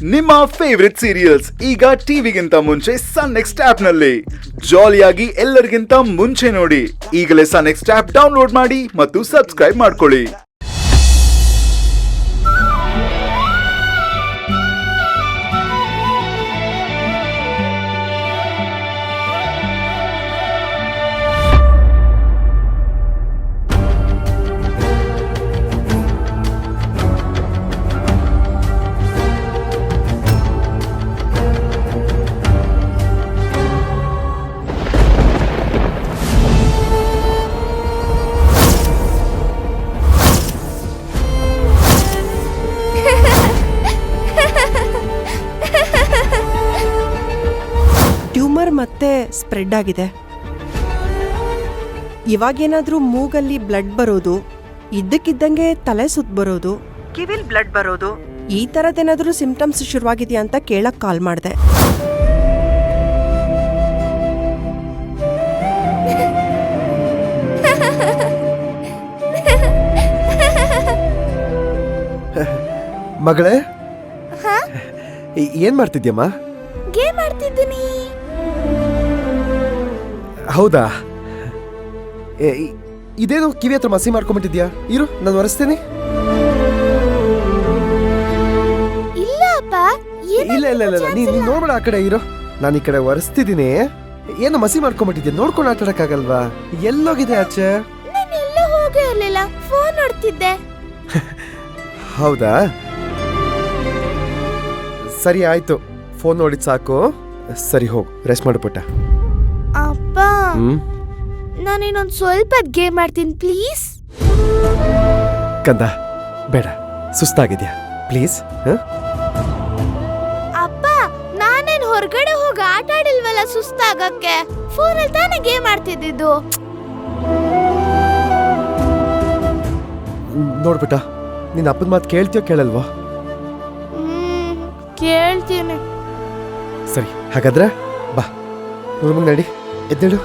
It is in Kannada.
ನಿಮ್ಮ ಫೇವರಿಟ್ ಸೀರಿಯಲ್ಸ್ ಈಗ ಟಿವಿಗಿಂತ ಮುಂಚೆ ಸನ್ ನೆಕ್ಸ್ಟ್ ಆಪ್ ನಲ್ಲಿ ಜಾಲಿಯಾಗಿ ಎಲ್ಲರಿಗಿಂತ ಮುಂಚೆ ನೋಡಿ. ಈಗಲೇ ಸನ್ ನೆಕ್ಸ್ಟ್ ಆಪ್ ಡೌನ್ಲೋಡ್ ಮಾಡಿ ಮತ್ತು ಸಬ್ಸ್ಕ್ರೈಬ್ ಮಾಡ್ಕೊಳ್ಳಿ. ಟ್ಯೂಮರ್ ಮತ್ತೆ ಸ್ಪ್ರೆಡ್ ಆಗಿದೆ. ಇವಾಗೇನಾದ್ರೂ ಮೂಗಲ್ಲಿ ಬ್ಲಡ್ ಬರೋದು, ಇದ್ದಕ್ಕಿದ್ದಂಗೆ ತಲೆ ಸುತ್ತ ಬರೋದು, ಕಿವಿಲ್ ಬ್ಲಡ್ ಬರೋದು, ಈ ಥರದ್ದೇನಾದ್ರೂ ಸಿಂಪ್ಟಮ್ಸ್ ಶುರುವಾಗಿದೆಯಾ ಅಂತ ಕೇಳಕ್ ಕಾಲ್ ಮಾಡಿದೆ. ಮಗಳೇ, ಏನ್ ಮಾಡ್ತಿದ್ಯಮ್ಮ? ಗೇಮ್ ಆಡ್ತಿದ್ದೀನಿ. ಹೌದಾ? ಇದೇನು ಕಿವಿ ಹತ್ರ ಮಸಿ ಮಾಡ್ಕೊಂಡ್ಬಿಟ್ಟಿದ್ಯಾ? ಇರು, ನಾನು ಒರೆಸ್ತೇನೆ. ಇಲ್ಲ ಅಪ್ಪ, ಇಲ್ಲ ಇಲ್ಲ ಇಲ್ಲ, ನೀನ್ ನೋಡ್ಬೇಡ, ಆ ಕಡೆ ಇರು, ನಾನು ಈ ಕಡೆ ಒರೆಸ್ತಿದ್ದೀನಿ. ಏನು ಮಸಿ ಮಾಡ್ಕೊಂಡ್ಬಿಟ್ಟಿದ್ಯಾ? ನೋಡ್ಕೊಂಡು ಆಟಾಡಕ್ಕಾಗಲ್ವಾ? ಎಲ್ಲೋಗಿದೆ ಆಚೆ? ನಾನು ಎಲ್ಲೂ ಹೋಗೇ ಇರ್ಲಿಲ್ಲ, ಫೋನ್ ನೋಡ್ತಿದ್ದೆ. ಹೌದಾ, ಸರಿ ಆಯ್ತು, ಫೋನ್ ನೋಡಿದ್ ಸಾಕು. ಸರಿ, ಹೋಗು, ರೆಸ್ಟ್ ಮಾಡ್ಬಿಟ್ಟ. ಅಪ್ಪ, ನಾನು ಇನ್ನೊಂದು ಸ್ವಲ್ಪ ಗೇಮ್ ಆಡ್ತೀನಿ ಪ್ಲೀಸ್. ಕಂದ, ಬೇಡ, ಸುಸ್ತಾಗಿದ್ಯಾ, ಪ್ಲೀಸ್. ಅಪ್ಪ, ನಾನೇನ್ ಹೊರಗಡೆ ಹೋಗಿ ಆಟ ಆಡಿಲ್ವಲ್ಲ ಸುಸ್ತಾಗಕ್ಕೆ. ಫೋನಲ್ಲಿ ತಾನೇ ಗೇಮ್ ಆಡ್ತಿದ್ದಿದ್ದು. ನೋಡ್ಬಿಟ್ಟ, ನಿನ್ನ ಅಪ್ಪನ ಮಾತು ಕೇಳ್ತೀಯೋ ಕೇಳಲ್ವೋ? ಕೇಳ್ತೀನಿ. ಸರಿ, ಹಾಗಾದ್ರೆ ಬಾ, ರೂಮಿಗೆ ನಡಿ, ಎದ್ದೇಳು.